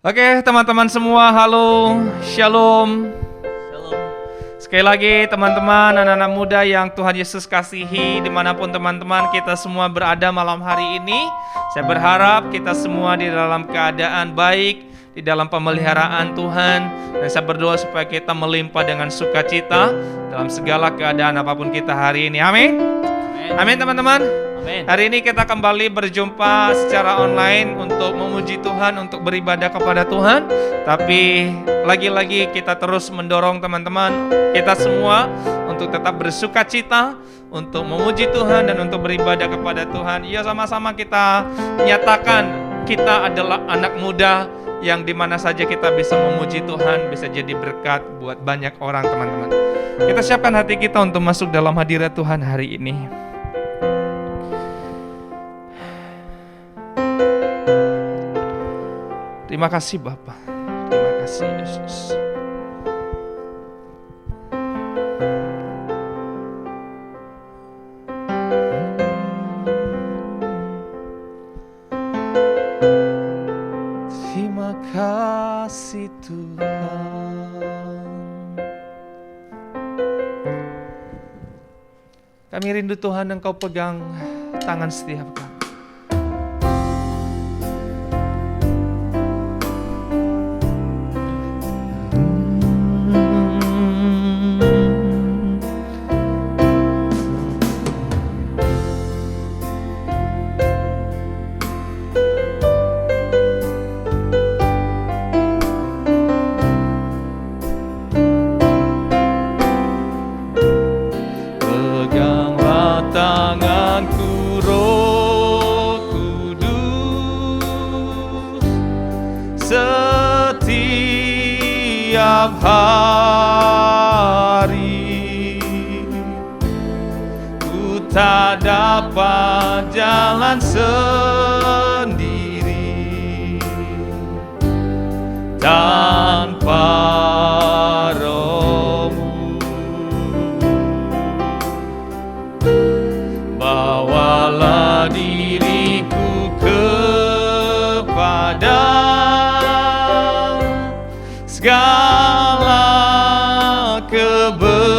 Oke, teman-teman semua, halo, shalom. Sekali lagi teman-teman, anak-anak muda yang Tuhan Yesus kasihi, dimanapun teman-teman kita semua berada malam hari ini, saya berharap kita semua di dalam keadaan baik, di dalam pemeliharaan Tuhan, dan saya berdoa supaya kita melimpah dengan sukacita dalam segala keadaan apapun kita hari ini. Amin. Amin teman-teman. Amin. Hari ini kita kembali berjumpa secara online untuk memuji Tuhan, untuk beribadah kepada Tuhan. Tapi lagi-lagi kita terus mendorong teman-teman, kita semua untuk tetap bersukacita, untuk memuji Tuhan dan untuk beribadah kepada Tuhan. Ya, sama-sama kita nyatakan kita adalah anak muda yang dimana saja kita bisa memuji Tuhan, bisa jadi berkat buat banyak orang teman-teman. Kita siapkan hati kita untuk masuk dalam hadirat Tuhan hari ini. Terima kasih Bapa, terima kasih Yesus. Terima kasih Tuhan. Kami rindu Tuhan Engkau pegang tangan setiap kami. Setiap hari ku tak dapat jalan sendiri tanpa Roh-Mu. Bawalah diriku kepada segala kebenaran,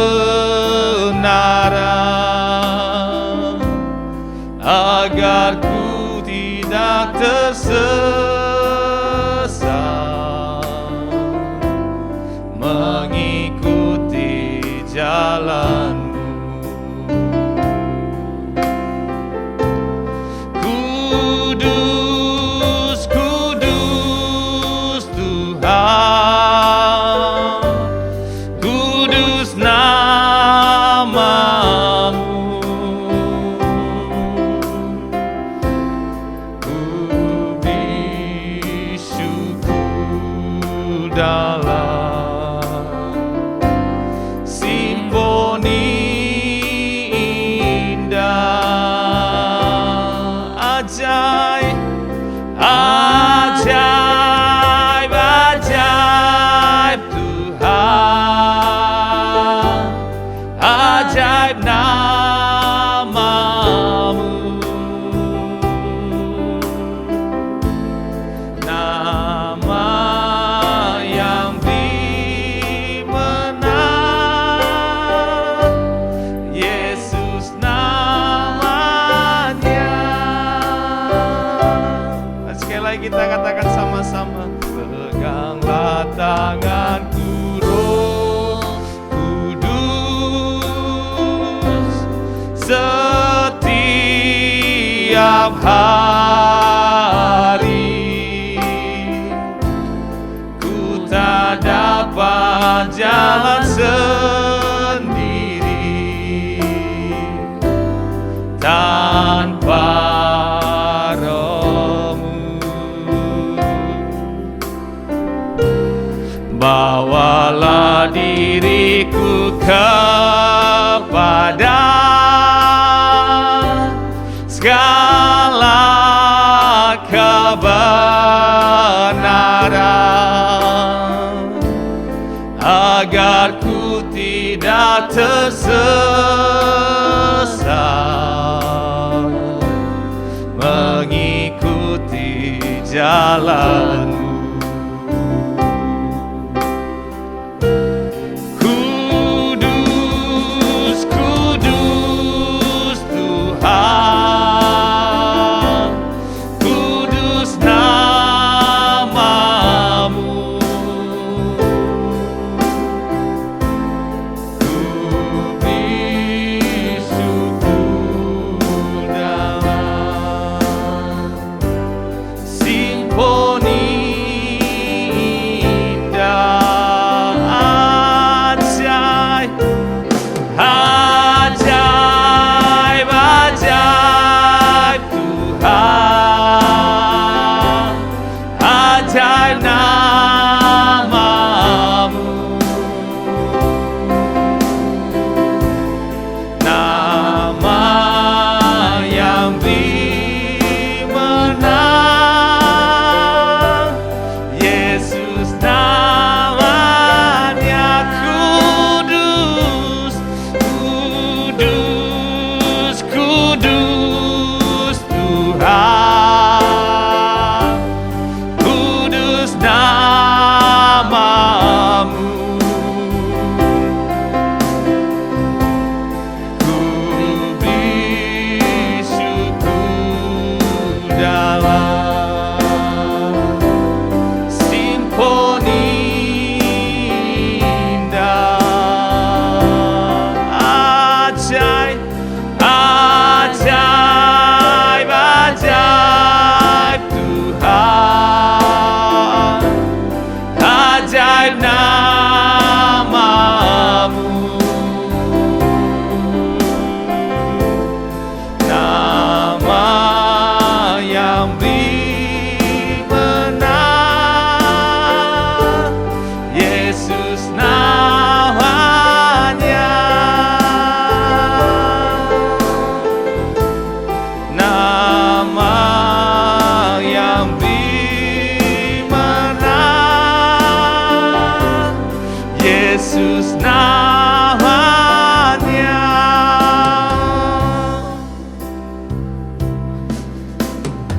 agar ku tidak tersesat mengikuti jalan-Mu. Kudus, kudus Tuhan, kudus nama-Mu. Ku bisyuku dalam simfoni indah, ajaib, ajaib, ajaib Tuhan, ajaib nama-Mu, nama yang dimenang, Yesus namanya. Sekali lagi kita katakan sama-sama, peganglah tanganku Roh Kudus, setiap hari ku tak dapat jalan sendiri tanpa Roh-Mu. Bawalah diriku kepada segala kebenaran, agar ku tidak tersesat mengikuti jalan-Mu.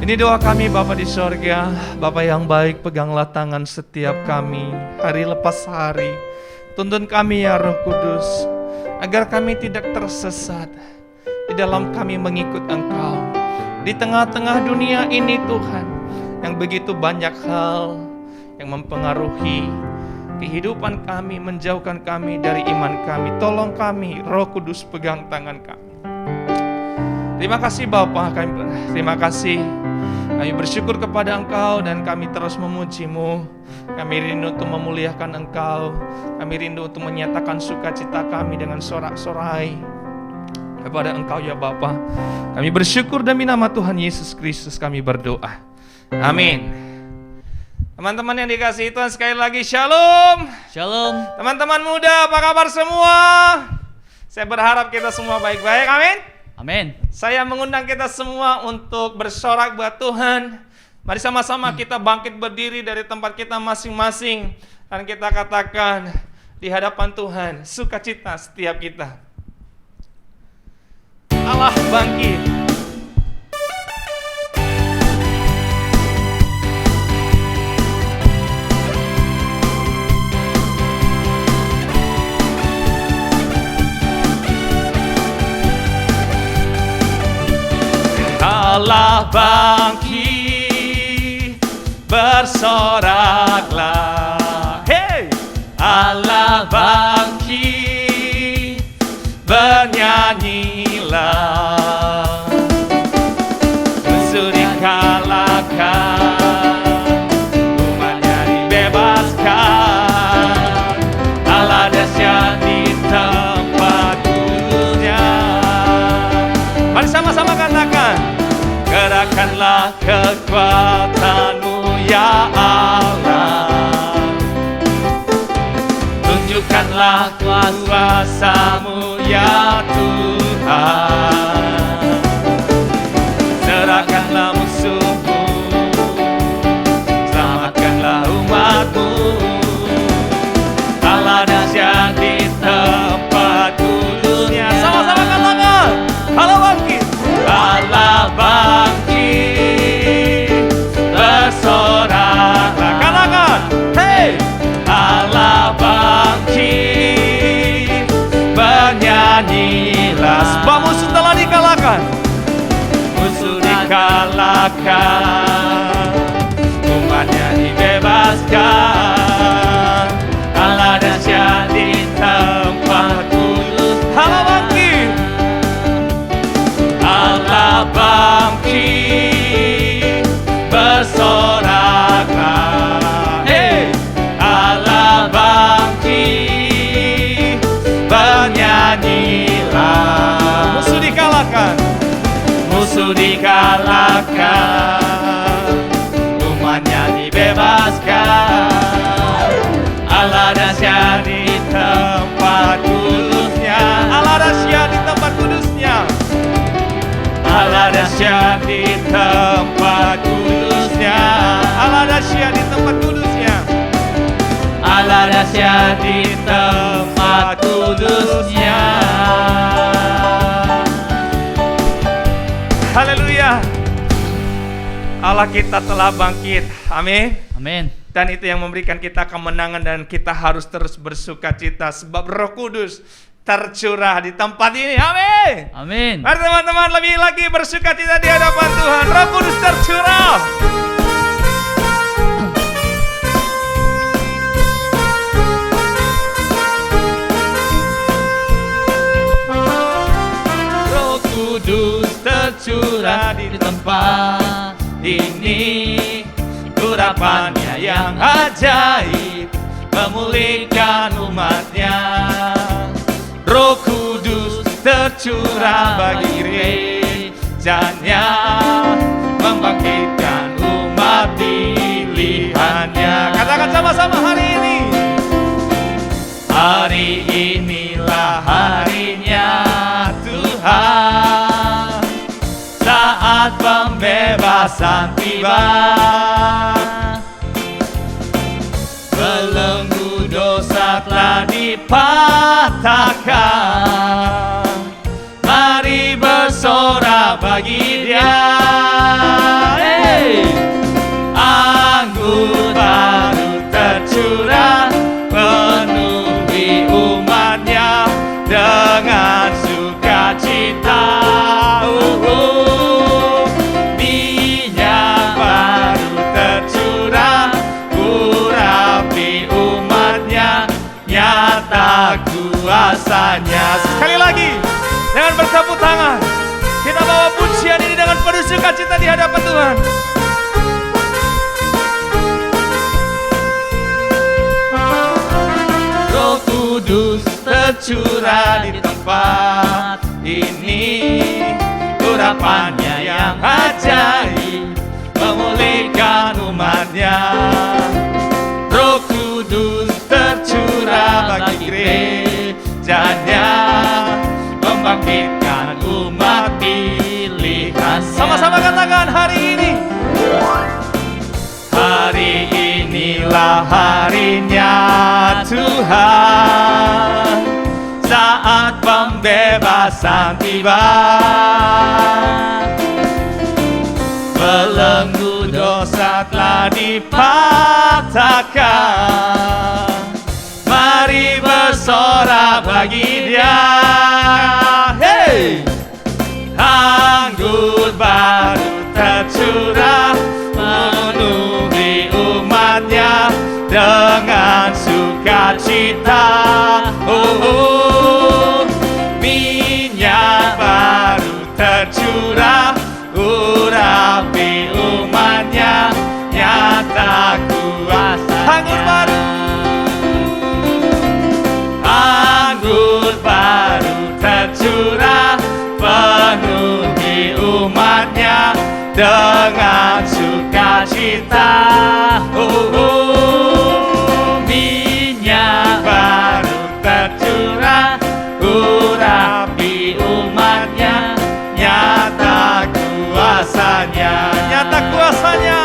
Ini doa kami Bapa di sorga. Bapa yang baik, peganglah tangan setiap kami hari lepas hari. Tuntun kami ya Roh Kudus, agar kami tidak tersesat di dalam kami mengikut Engkau. Di tengah-tengah dunia ini Tuhan, yang begitu banyak hal yang mempengaruhi kehidupan kami, menjauhkan kami dari iman kami. Tolong kami, Roh Kudus pegang tangan kami. Terima kasih Bapa, terima kasih. Kami bersyukur kepada Engkau dan kami terus memuji-Mu. Kami rindu untuk memuliakan Engkau. Kami rindu untuk menyatakan sukacita kami dengan sorak-sorai kepada Engkau ya Bapa. Kami bersyukur demi nama Tuhan Yesus Kristus kami berdoa. Amin. Teman-teman yang dikasihi Tuhan, sekali lagi Shalom. Shalom. Teman-teman muda, apa kabar semua? Saya berharap kita semua baik-baik. Amin. Amin. Saya mengundang kita semua untuk bersorak buat Tuhan. Mari sama-sama kita bangkit berdiri dari tempat kita masing-masing dan kita katakan di hadapan Tuhan, sukacita setiap kita. Allah bangkit. Allah bangkit, bersoraklah. Hey! Allah bangkit, bernyanyilah. Musuh dikalahkan, umatnya dibebaskan. Allah dahsyat di tempat kudusnya. Mari sama-sama katakan. Gerakkanlah kekuatan-Mu ya Allah. Tunjukkanlah kuasa-Mu ya Tuhan. Serahkanlah musuh-Mu, selamatkanlah umat-Mu. Allah dahsyat di tempat kudusnya. Sama-sama katakan, Allah bangkit. Allah bangkit, bersoraklah. Katakan, hey! Allah bangkit, bernyanyilah. Sebab musuh telah dikalahkan. Musuh dikalahkan, umatnya dibebaskan. Allah dahsyat di tempat kudus. Allah bangkit. Allah bangkit, bersoraklah. Hey! Allah bangkit, bernyanyilah. Musuh dikalahkan, musuh dikalahkan, umatnya dibebaskan. Allah dahsyat di tempat kudusnya. Allah dahsyat di tempat kudusnya. Allah dahsyat di tempat kudusnya. Allah dahsyat di tempat kudusnya. Allah dahsyat di tempat kudusnya. Haleluya. Allah kita telah bangkit. Amin. Amin. Dan itu yang memberikan kita kemenangan dan kita harus terus bersukacita sebab Roh Kudus tercurah di tempat ini. Amin. Amin. Mari teman-teman lebih lagi bersukacita di hadapan Tuhan. Roh Kudus tercurah. Roh Kudus tercurah di tempat ini. Urapannya yang ajaib memulihkan umatnya. Roh Kudus tercurah bagi gerejanya, membangkitkan umat pilihannya. Katakan sama-sama hari ini. Hari inilah harinya Tuhan, saat pembebasan tiba. Belenggu dosa telah dipatahkan. Mari bersorak bagi Dia. sukacita di hadapan Tuhan. Roh Kudus tercurah di tempat ini, urapannya yang ajaib memulihkan umatnya. Roh Kudus tercurah bagi gerejanya, membangkitkan umat pilihan. Sama-sama katakan hari ini. Hari inilah harinya Tuhan, saat pembebasan tiba. Belenggu dosa telah dipatahkan, mari bersorak bagi Dia. Hey! Anggur baru tercurah memenuhi umatnya dengan sukacita. Minyak baru tercurah urapi umatnya, nyata kuasa. Anggur baru tercurah penuhi umatnya dengan sukacita. Minyak baru tercurah urapi umatnya, nyata kuasanya. Nyata kuasanya.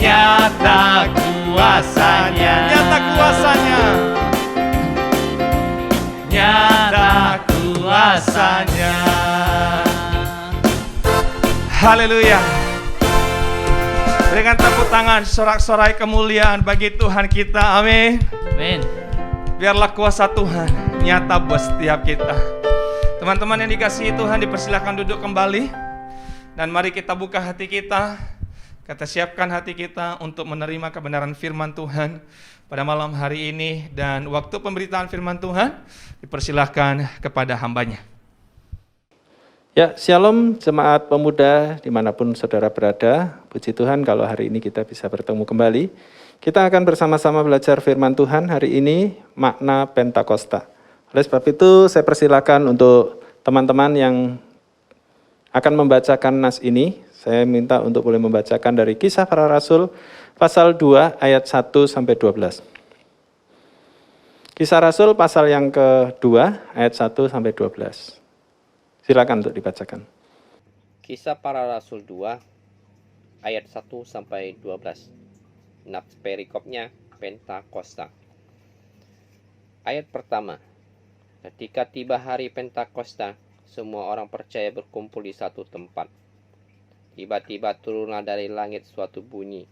Nyata kuasanya. Nyata kuasanya. Nyata kuasanya. Haleluya. Dengan tepuk tangan sorak-sorai kemuliaan bagi Tuhan kita. Amin. Amin. Biarlah kuasa Tuhan nyata buat setiap kita. Teman-teman yang dikasihi Tuhan, dipersilakan duduk kembali. Dan mari kita buka hati kita. Kita siapkan hati kita untuk menerima kebenaran firman Tuhan pada malam hari ini. Dan waktu pemberitaan firman Tuhan dipersilakan kepada hambanya. Ya, shalom jemaat pemuda dimanapun saudara berada. Puji Tuhan kalau hari ini kita bisa bertemu kembali. Kita akan bersama-sama belajar firman Tuhan hari ini, makna Pentakosta. Oleh sebab itu saya persilakan untuk teman-teman yang akan membacakan nas ini. Saya minta untuk boleh membacakan dari Kisah Para Rasul pasal 2 ayat 1 sampai 12. Kisah Rasul pasal yang kedua ayat 1 sampai 12. Silakan untuk dibacakan. Kisah Para Rasul 2 ayat 1 sampai 12. Nats perikopnya Pentakosta. Ayat pertama. Ketika tiba hari Pentakosta, semua orang percaya berkumpul di satu tempat. Tiba-tiba turunlah dari langit suatu bunyi,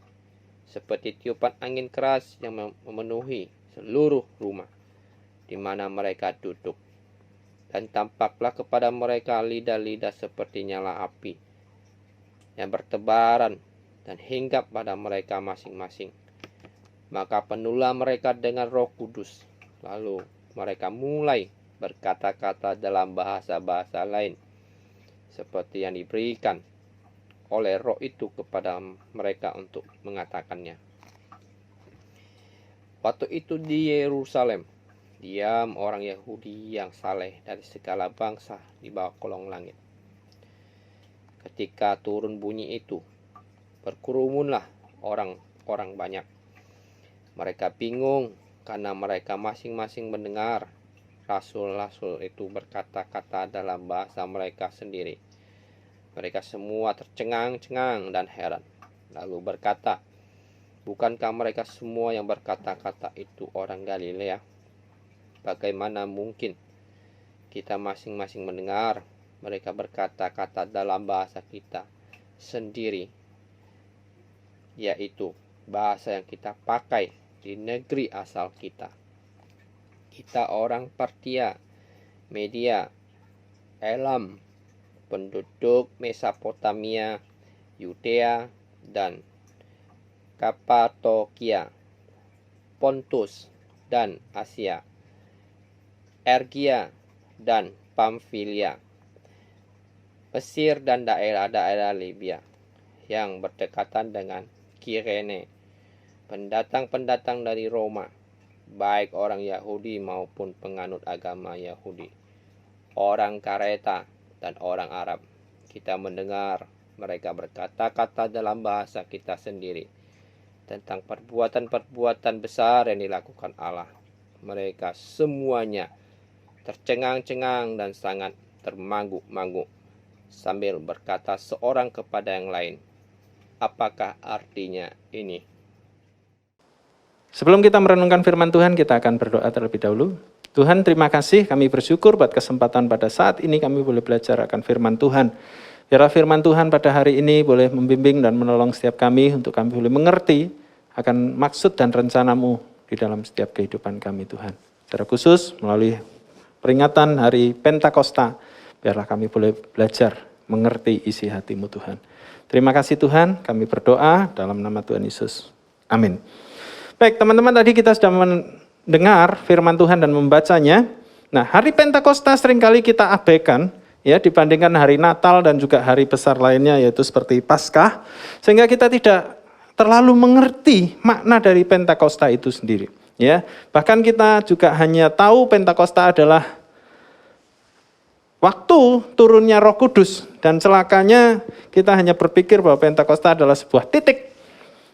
seperti tiupan angin keras yang memenuhi seluruh rumah di mana mereka duduk. Dan tampaklah kepada mereka lidah-lidah seperti nyala api yang bertebaran dan hinggap pada mereka masing-masing. Maka penuhlah mereka dengan Roh Kudus. Lalu mereka mulai berkata-kata dalam bahasa-bahasa lain, seperti yang diberikan oleh Roh itu kepada mereka untuk mengatakannya. Waktu itu di Yerusalem diam orang Yahudi yang saleh dari segala bangsa di bawah kolong langit. Ketika turun bunyi itu, berkerumunlah orang-orang banyak. Mereka bingung karena mereka masing-masing mendengar rasul-rasul itu berkata-kata dalam bahasa mereka sendiri. Mereka semua tercengang-cengang dan heran, lalu berkata, "Bukankah mereka semua yang berkata-kata itu orang Galilea? Bagaimana mungkin kita masing-masing mendengar mereka berkata-kata dalam bahasa kita sendiri, yaitu bahasa yang kita pakai di negeri asal kita? Kita orang Partia, Media, Elam, penduduk Mesopotamia, Yudea, dan Kapadokia, Pontus dan Asia, Ergia dan Pamfilia, Mesir dan daerah-daerah Libya yang berdekatan dengan Kirene, pendatang-pendatang dari Roma, baik orang Yahudi maupun penganut agama Yahudi, orang Kareta dan orang Arab. Kita mendengar mereka berkata-kata dalam bahasa kita sendiri tentang perbuatan-perbuatan besar yang dilakukan Allah. Mereka semuanya tercengang-cengang dan sangat termangu-mangu sambil berkata seorang kepada yang lain, apakah artinya ini? Sebelum kita merenungkan firman Tuhan, kita akan berdoa terlebih dahulu. Tuhan, terima kasih, kami bersyukur buat kesempatan pada saat ini kami boleh belajar akan firman Tuhan. Biarlah firman Tuhan pada hari ini boleh membimbing dan menolong setiap kami untuk kami boleh mengerti akan maksud dan rencana-Mu di dalam setiap kehidupan kami, Tuhan. Secara khusus melalui peringatan hari Pentakosta, biarlah kami boleh belajar mengerti isi hati-Mu, Tuhan. Terima kasih Tuhan, kami berdoa dalam nama Tuhan Yesus. Amin. Baik teman-teman, tadi kita sudah mendengar firman Tuhan dan membacanya. Nah, hari Pentakosta seringkali kita abaikan, ya, dibandingkan hari Natal dan juga hari besar lainnya, yaitu seperti Paskah, sehingga kita tidak terlalu mengerti makna dari Pentakosta itu sendiri. Ya, bahkan kita juga hanya tahu Pentakosta adalah waktu turunnya Roh Kudus, dan celakanya kita hanya berpikir bahwa Pentakosta adalah sebuah titik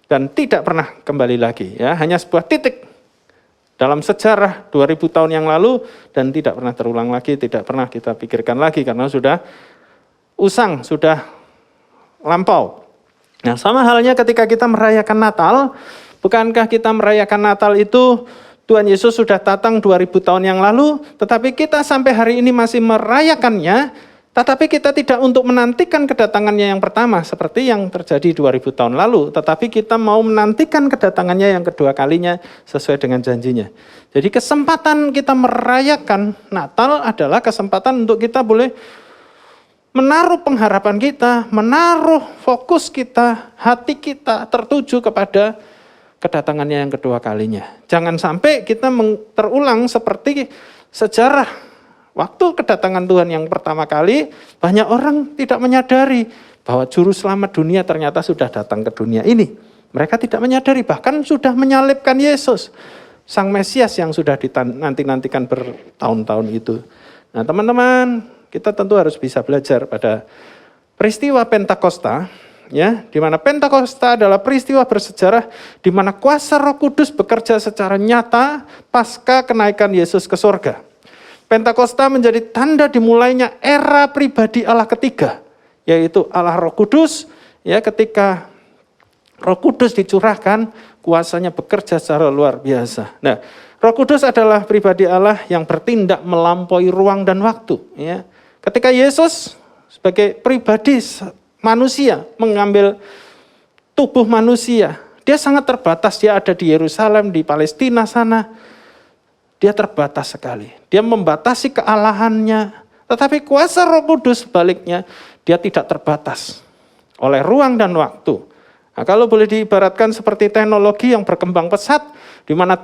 dan tidak pernah kembali lagi, ya, hanya sebuah titik dalam sejarah 2000 tahun yang lalu dan tidak pernah terulang lagi, tidak pernah kita pikirkan lagi karena sudah usang, sudah lampau. Nah, sama halnya ketika kita merayakan Natal, bukankah kita merayakan Natal itu Tuhan Yesus sudah datang 2000 tahun yang lalu, tetapi kita sampai hari ini masih merayakannya, tetapi kita tidak untuk menantikan kedatangannya yang pertama, seperti yang terjadi 2000 tahun lalu, tetapi kita mau menantikan kedatangannya yang kedua kalinya sesuai dengan janjinya. Jadi kesempatan kita merayakan Natal adalah kesempatan untuk kita boleh menaruh pengharapan kita, menaruh fokus kita, hati kita tertuju kepada kedatangannya yang kedua kalinya. Jangan sampai kita terulang seperti sejarah waktu kedatangan Tuhan yang pertama kali, banyak orang tidak menyadari bahwa juru selamat dunia ternyata sudah datang ke dunia ini. Mereka tidak menyadari, bahkan sudah menyalibkan Yesus, Sang Mesias yang sudah dinanti-nantikan bertahun-tahun itu. Nah teman-teman, kita tentu harus bisa belajar pada peristiwa Pentakosta, ya, di mana Pentakosta adalah peristiwa bersejarah di mana kuasa Roh Kudus bekerja secara nyata pasca kenaikan Yesus ke surga. Pentakosta menjadi tanda dimulainya era pribadi Allah ketiga, yaitu Allah Roh Kudus, ya, ketika Roh Kudus dicurahkan, kuasanya bekerja secara luar biasa. Nah, Roh Kudus adalah pribadi Allah yang bertindak melampaui ruang dan waktu, ya. Ketika Yesus sebagai pribadi manusia mengambil tubuh manusia, dia sangat terbatas, dia ada di Yerusalem, di Palestina sana, dia terbatas sekali. Dia membatasi kealahannya, tetapi kuasa Roh Kudus sebaliknya, dia tidak terbatas oleh ruang dan waktu. Nah, kalau boleh diibaratkan seperti teknologi yang berkembang pesat, di mana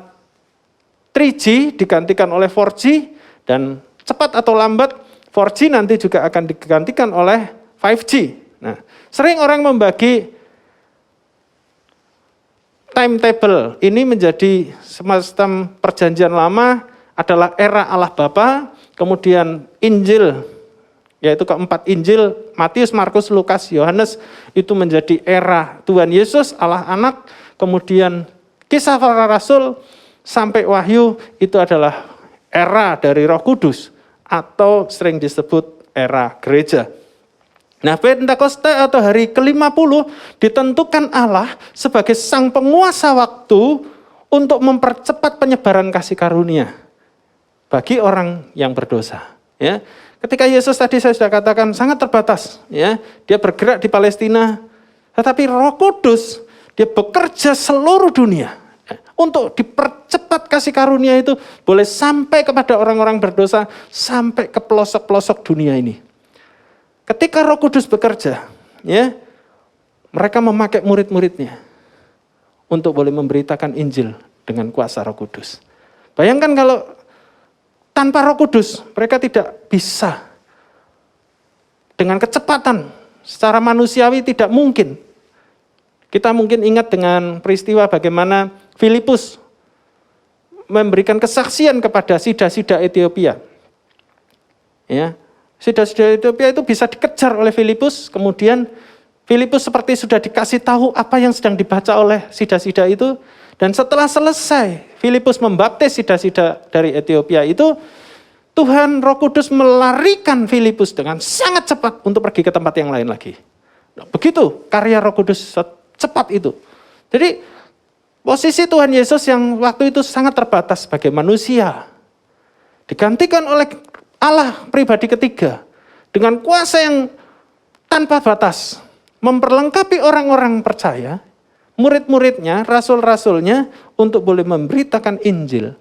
3G digantikan oleh 4G, dan cepat atau lambat 4G nanti juga akan digantikan oleh 5G. Nah, sering orang membagi timetable ini menjadi semacam perjanjian lama adalah era Allah Bapa, kemudian Injil, yaitu keempat Injil, Matius, Markus, Lukas, Yohanes, itu menjadi era Tuhan Yesus, Allah Anak, kemudian Kisah Para Rasul, sampai Wahyu, itu adalah era dari Roh Kudus, atau sering disebut era gereja. Nah, Pentakosta atau hari ke-50 ditentukan Allah sebagai sang penguasa waktu untuk mempercepat penyebaran kasih karunia bagi orang yang berdosa. Ya, ketika Yesus tadi saya sudah katakan sangat terbatas, ya, dia bergerak di Palestina, tetapi Roh Kudus dia bekerja seluruh dunia untuk dipercepat kasih karunia itu boleh sampai kepada orang-orang berdosa sampai ke pelosok-pelosok dunia ini. Ketika Roh Kudus bekerja, ya, mereka memakai murid-muridnya untuk boleh memberitakan Injil dengan kuasa Roh Kudus. Bayangkan kalau tanpa Roh Kudus, mereka tidak bisa dengan kecepatan secara manusiawi tidak mungkin. Kita mungkin ingat dengan peristiwa bagaimana Filipus memberikan kesaksian kepada sida-sida Ethiopia. Ya, sida-sida Ethiopia itu bisa dikejar oleh Filipus, kemudian Filipus seperti sudah dikasih tahu apa yang sedang dibaca oleh sida-sida itu, dan setelah selesai Filipus membaptis sida-sida dari Ethiopia itu, Tuhan Roh Kudus melarikan Filipus dengan sangat cepat untuk pergi ke tempat yang lain lagi. Nah, begitu karya Roh Kudus cepat itu. Jadi posisi Tuhan Yesus yang waktu itu sangat terbatas sebagai manusia digantikan oleh Allah pribadi ketiga dengan kuasa yang tanpa batas, memperlengkapi orang-orang percaya, murid-muridnya, rasul-rasulnya untuk boleh memberitakan Injil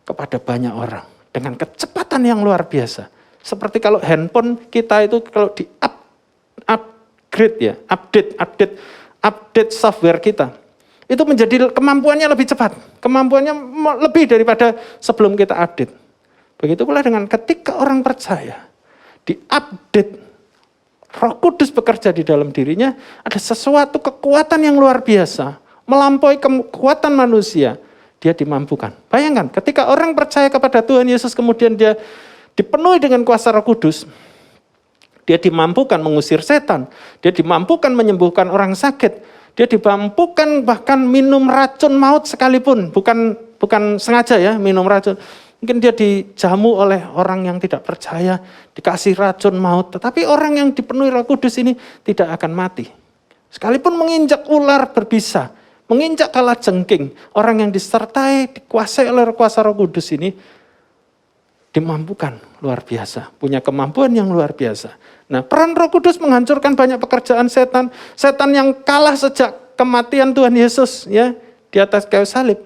kepada banyak orang dengan kecepatan yang luar biasa. Seperti kalau handphone kita itu kalau di upgrade ya, update software kita, itu menjadi kemampuannya lebih cepat, kemampuannya lebih daripada sebelum kita update. Begitu pula dengan ketika orang percaya, diupdate, Roh Kudus bekerja di dalam dirinya, ada sesuatu kekuatan yang luar biasa, melampaui kekuatan manusia, dia dimampukan. Bayangkan, ketika orang percaya kepada Tuhan Yesus, kemudian dia dipenuhi dengan kuasa Roh Kudus, dia dimampukan mengusir setan, dia dimampukan menyembuhkan orang sakit, dia dimampukan bahkan minum racun maut sekalipun, bukan sengaja ya minum racun. Mungkin dia dijamu oleh orang yang tidak percaya, dikasih racun maut. Tetapi orang yang dipenuhi Roh Kudus ini tidak akan mati. Sekalipun menginjak ular berbisa, menginjak kalajengking, orang yang disertai, dikuasai oleh kuasa Roh Kudus ini, dimampukan luar biasa, punya kemampuan yang luar biasa. Nah, peran Roh Kudus menghancurkan banyak pekerjaan setan, setan yang kalah sejak kematian Tuhan Yesus ya di atas kayu salib.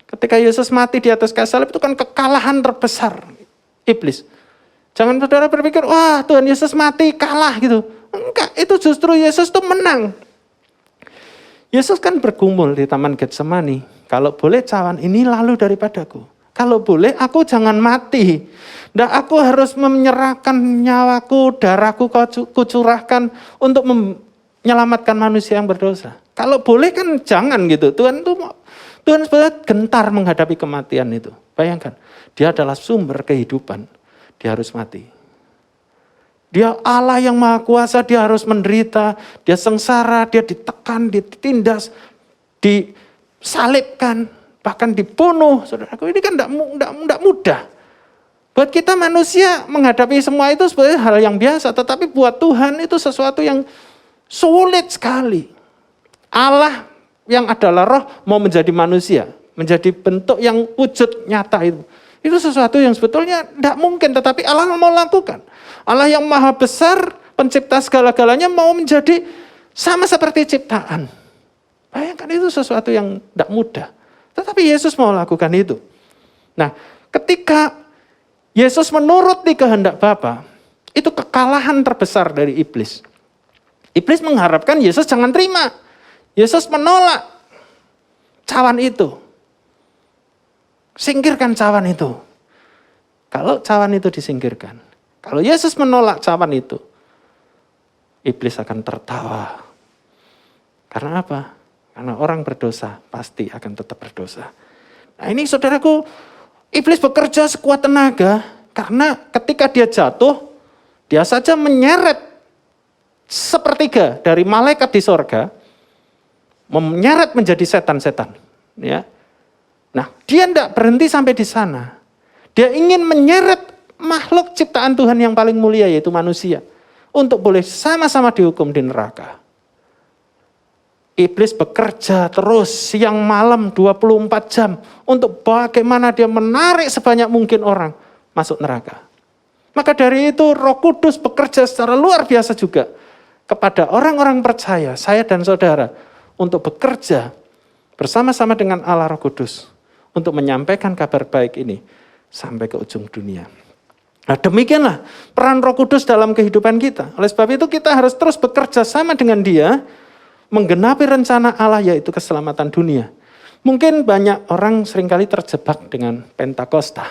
Ketika Yesus mati di atas kayu salib itu kan kekalahan terbesar iblis. Jangan saudara berpikir, wah Tuhan Yesus mati kalah gitu. Enggak, itu justru Yesus itu menang. Yesus kan bergumul di Taman Getsemani. Kalau boleh cawan ini lalu daripadaku. Kalau boleh aku jangan mati. Nggak, aku harus menyerahkan nyawaku, darahku kucurahkan untuk menyelamatkan manusia yang berdosa. Kalau boleh kan jangan gitu. Tuhan sebenarnya gentar menghadapi kematian itu. Bayangkan, dia adalah sumber kehidupan. Dia harus mati. Dia Allah yang maha kuasa, dia harus menderita, dia sengsara, dia ditekan, ditindas, disalibkan, bahkan dibunuh. Saudaraku, ini kan tidak mudah. Buat kita manusia menghadapi semua itu sebenarnya hal yang biasa, tetapi buat Tuhan itu sesuatu yang sulit sekali. Allah yang adalah roh mau menjadi manusia, menjadi bentuk yang wujud nyata itu. Itu sesuatu yang sebetulnya tidak mungkin, tetapi Allah mau lakukan. Allah yang maha besar, pencipta segala-galanya mau menjadi sama seperti ciptaan. Bayangkan itu sesuatu yang tidak mudah. Tetapi Yesus mau lakukan itu. Nah, ketika Yesus menuruti kehendak Bapa, itu kekalahan terbesar dari iblis. Iblis mengharapkan Yesus jangan terima. Yesus menolak cawan itu. Singkirkan cawan itu. Kalau cawan itu disingkirkan, kalau Yesus menolak cawan itu, iblis akan tertawa. Karena apa? Karena orang berdosa pasti akan tetap berdosa. Nah ini saudaraku, iblis bekerja sekuat tenaga karena ketika dia jatuh, dia saja menyeret sepertiga dari malaikat di sorga, menyeret menjadi setan-setan. Ya. Nah, dia tidak berhenti sampai di sana. Dia ingin menyeret makhluk ciptaan Tuhan yang paling mulia, yaitu manusia, untuk boleh sama-sama dihukum di neraka. Iblis bekerja terus siang malam 24 jam untuk bagaimana dia menarik sebanyak mungkin orang masuk neraka. Maka dari itu Roh Kudus bekerja secara luar biasa juga kepada orang-orang percaya, saya dan saudara, untuk bekerja bersama-sama dengan Allah Roh Kudus untuk menyampaikan kabar baik ini sampai ke ujung dunia. Nah demikianlah peran Roh Kudus dalam kehidupan kita. Oleh sebab itu kita harus terus bekerja sama dengan Dia, menggenapi rencana Allah yaitu keselamatan dunia. Mungkin banyak orang seringkali terjebak dengan Pentakosta.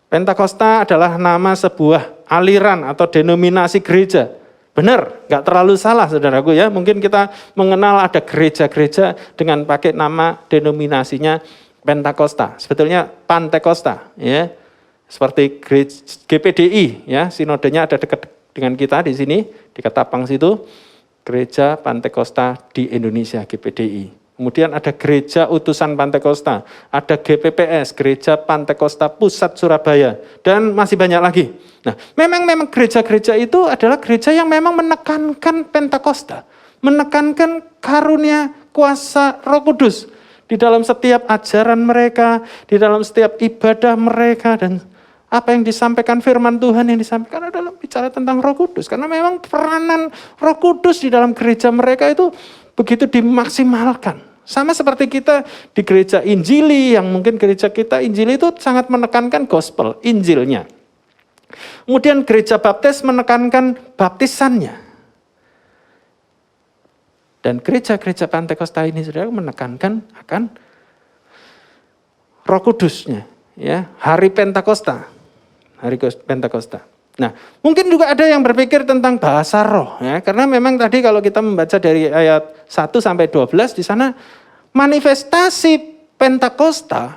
Pentakosta adalah nama sebuah aliran atau denominasi gereja. Benar, nggak terlalu salah saudaraku ya. Mungkin kita mengenal ada gereja-gereja dengan pakai nama denominasinya Pentakosta. Sebetulnya Pantekosta ya. Seperti GPDI ya, sinodenya ada dekat dengan kita di sini, di Ketapang situ. Gereja Pantekosta di Indonesia, GPDI. Kemudian ada Gereja Utusan Pantekosta, ada GPPS, Gereja Pantekosta Pusat Surabaya, dan masih banyak lagi. Nah, memang gereja-gereja itu adalah gereja yang memang menekankan Pentakosta, menekankan karunia kuasa Roh Kudus di dalam setiap ajaran mereka, di dalam setiap ibadah mereka, dan apa yang disampaikan firman Tuhan yang disampaikan adalah bicara tentang Roh Kudus. Karena memang peranan Roh Kudus di dalam gereja mereka itu begitu dimaksimalkan. Sama seperti kita di gereja Injili, yang mungkin gereja kita Injili itu sangat menekankan gospel, Injilnya. Kemudian gereja baptis menekankan baptisannya. Dan gereja-gereja Pantekosta ini saudara menekankan akan Roh Kudusnya. Ya, hari Pentakosta. Hari Pentakosta. Nah, mungkin juga ada yang berpikir tentang bahasa roh ya, karena memang tadi kalau kita membaca dari ayat 1 sampai 12 di sana manifestasi Pentakosta,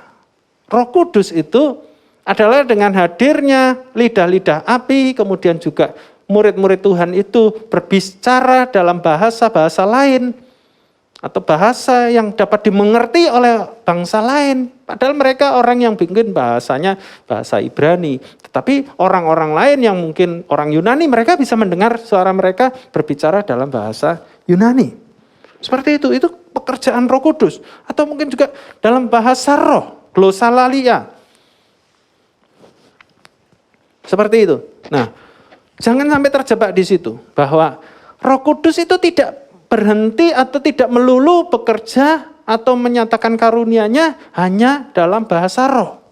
Roh Kudus itu adalah dengan hadirnya lidah-lidah api, kemudian juga murid-murid Tuhan itu berbicara dalam bahasa-bahasa lain atau bahasa yang dapat dimengerti oleh bangsa lain. Padahal mereka orang yang bikin bahasanya bahasa Ibrani. Tetapi orang-orang lain yang mungkin orang Yunani, mereka bisa mendengar suara mereka berbicara dalam bahasa Yunani. Seperti itu pekerjaan Roh Kudus. Atau mungkin juga dalam bahasa roh, glosalalia. Seperti itu. Nah, jangan sampai terjebak di situ. Bahwa Roh Kudus itu tidak berhenti atau tidak melulu bekerja atau menyatakan karunia-Nya hanya dalam bahasa roh.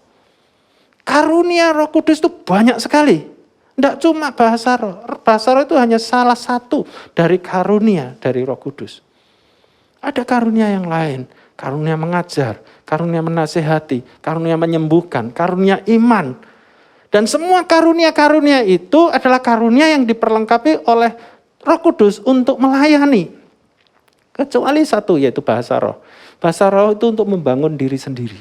Karunia Roh Kudus itu banyak sekali. Tidak cuma bahasa roh. Bahasa roh itu hanya salah satu dari karunia dari Roh Kudus. Ada karunia yang lain. Karunia mengajar, karunia menasihati, karunia menyembuhkan, karunia iman. Dan semua karunia-karunia itu adalah karunia yang diperlengkapi oleh Roh Kudus untuk melayani. Kecuali satu, yaitu bahasa roh. Bahasa roh itu untuk membangun diri sendiri.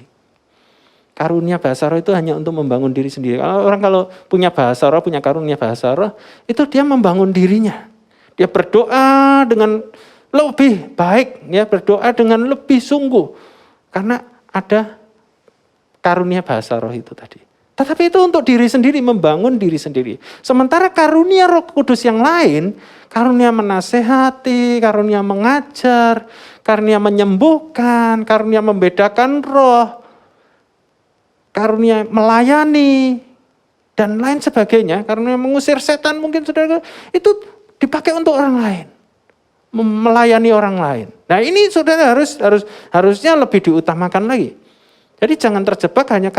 Karunia bahasa roh itu hanya untuk membangun diri sendiri. Kalau punya bahasa roh, punya karunia bahasa roh, itu dia membangun dirinya. Dia berdoa dengan lebih baik, ya, berdoa dengan lebih sungguh. Karena ada karunia bahasa roh itu tadi. Tetapi itu untuk diri sendiri, membangun diri sendiri. Sementara karunia Roh Kudus yang lain, karunia menasehati, karunia mengajar, karunia menyembuhkan, karunia membedakan roh, karunia melayani, dan lain sebagainya, karunia mengusir setan mungkin saudara, itu dipakai untuk orang lain. Melayani orang lain. Nah ini saudara harusnya lebih diutamakan lagi. Jadi jangan terjebak hanya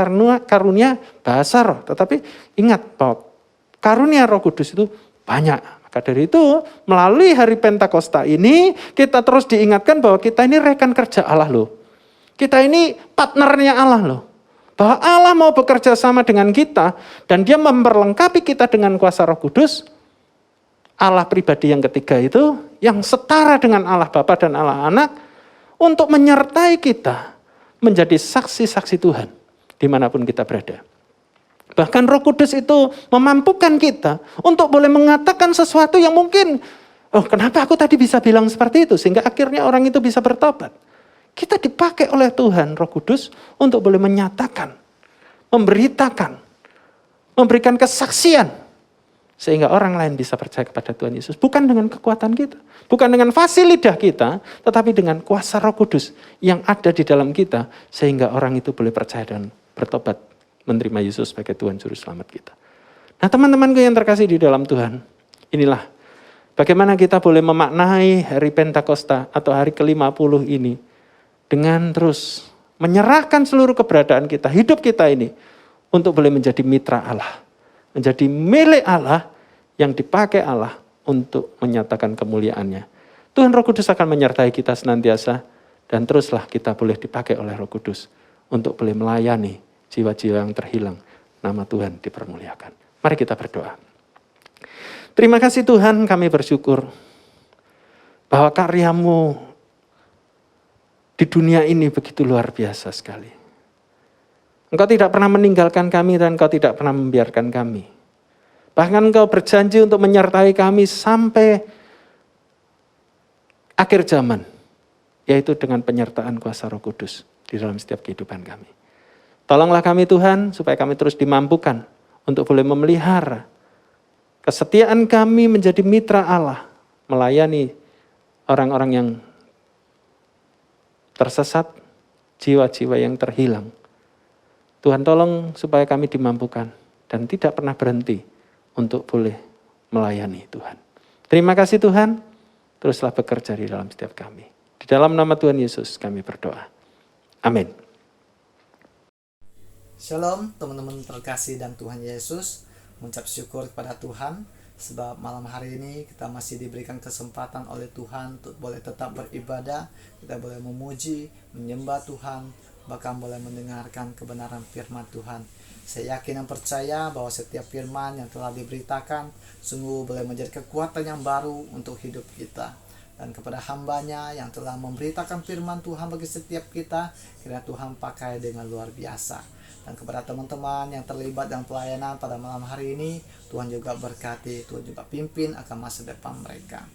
karunia bahasa roh. Tetapi ingat bahwa karunia Roh Kudus itu banyak. Maka dari itu melalui hari Pentakosta ini kita terus diingatkan bahwa kita ini rekan kerja Allah loh. Kita ini partnernya Allah loh. Bahwa Allah mau bekerja sama dengan kita dan dia memperlengkapi kita dengan kuasa Roh Kudus. Allah pribadi yang ketiga itu yang setara dengan Allah Bapa dan Allah Anak untuk menyertai kita menjadi saksi-saksi Tuhan dimanapun kita berada. Bahkan Roh Kudus itu memampukan kita untuk boleh mengatakan sesuatu yang mungkin, oh kenapa aku tadi bisa bilang seperti itu, sehingga akhirnya orang itu bisa bertobat. Kita dipakai oleh Tuhan Roh Kudus untuk boleh menyatakan, memberitakan, memberikan kesaksian, sehingga orang lain bisa percaya kepada Tuhan Yesus. Bukan dengan kekuatan kita, bukan dengan fasih lidah kita, tetapi dengan kuasa Roh Kudus yang ada di dalam kita, sehingga orang itu boleh percaya dan bertobat, menerima Yesus sebagai Tuhan Juru Selamat kita. Nah teman-temanku yang terkasih di dalam Tuhan, inilah bagaimana kita boleh memaknai hari Pentakosta atau hari ke-50 ini, dengan terus menyerahkan seluruh keberadaan kita, hidup kita ini, untuk boleh menjadi mitra Allah. Menjadi milik Allah yang dipakai Allah untuk menyatakan kemuliaannya. Tuhan Roh Kudus akan menyertai kita senantiasa dan teruslah kita boleh dipakai oleh Roh Kudus untuk boleh melayani jiwa-jiwa yang terhilang. Nama Tuhan dipermuliakan. Mari kita berdoa. Terima kasih Tuhan, kami bersyukur bahwa karya-Mu di dunia ini begitu luar biasa sekali. Engkau tidak pernah meninggalkan kami dan Engkau tidak pernah membiarkan kami. Bahkan Engkau berjanji untuk menyertai kami sampai akhir zaman, yaitu dengan penyertaan kuasa Roh Kudus di dalam setiap kehidupan kami. Tolonglah kami Tuhan, supaya kami terus dimampukan untuk boleh memelihara kesetiaan kami menjadi mitra Allah, melayani orang-orang yang tersesat, jiwa-jiwa yang terhilang. Tuhan tolong supaya kami dimampukan dan tidak pernah berhenti untuk boleh melayani Tuhan. Terima kasih Tuhan, teruslah bekerja di dalam setiap kami. Di dalam nama Tuhan Yesus kami berdoa. Amin. Shalom teman-teman terkasih dan Tuhan Yesus, mengucap syukur kepada Tuhan sebab malam hari ini kita masih diberikan kesempatan oleh Tuhan untuk boleh tetap beribadah, kita boleh memuji, menyembah Tuhan, bahkan boleh mendengarkan kebenaran firman Tuhan. Saya yakin dan percaya bahwa setiap firman yang telah diberitakan sungguh boleh menjadi kekuatan yang baru untuk hidup kita. Dan kepada hambanya yang telah memberitakan firman Tuhan bagi setiap kita, kiranya Tuhan pakai dengan luar biasa. Dan kepada teman-teman yang terlibat dalam pelayanan pada malam hari ini, Tuhan juga berkati, Tuhan juga pimpin akan masa depan mereka.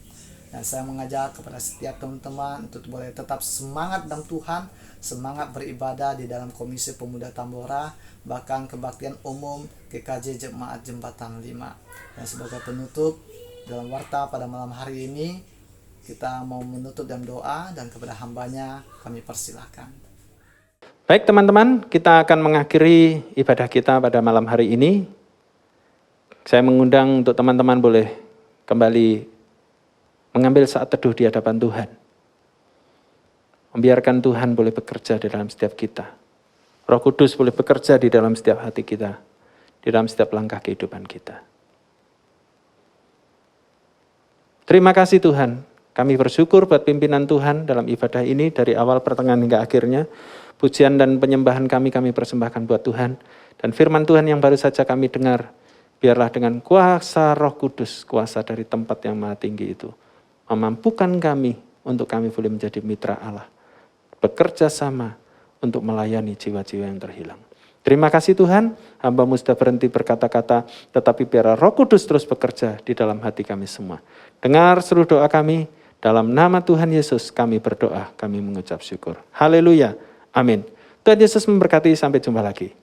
Dan saya mengajak kepada setiap teman-teman untuk boleh tetap semangat dalam Tuhan, semangat beribadah di dalam Komisi Pemuda Tambora, bahkan kebaktian umum GKJ Jemaat Jembatan 5. Dan sebagai penutup dalam warta pada malam hari ini, kita mau menutup dalam doa dan kepada hambanya kami persilahkan. Baik teman-teman, kita akan mengakhiri ibadah kita pada malam hari ini. Saya mengundang untuk teman-teman boleh kembali mengambil saat teduh di hadapan Tuhan. Membiarkan Tuhan boleh bekerja di dalam setiap kita. Roh Kudus boleh bekerja di dalam setiap hati kita, di dalam setiap langkah kehidupan kita. Terima kasih Tuhan, kami bersyukur buat pimpinan Tuhan dalam ibadah ini dari awal pertengahan hingga akhirnya. Pujian dan penyembahan kami persembahkan buat Tuhan. Dan firman Tuhan yang baru saja kami dengar, biarlah dengan kuasa Roh Kudus, kuasa dari tempat yang maha tinggi itu, memampukan kami untuk kami boleh menjadi mitra Allah. Bekerja sama untuk melayani jiwa-jiwa yang terhilang. Terima kasih Tuhan, hamba-Mu sudah berhenti berkata-kata, tetapi biarlah Roh Kudus terus bekerja di dalam hati kami semua. Dengar seluruh doa kami, dalam nama Tuhan Yesus kami berdoa, kami mengucap syukur. Haleluya. Amin. Tuhan Yesus memberkati, sampai jumpa lagi.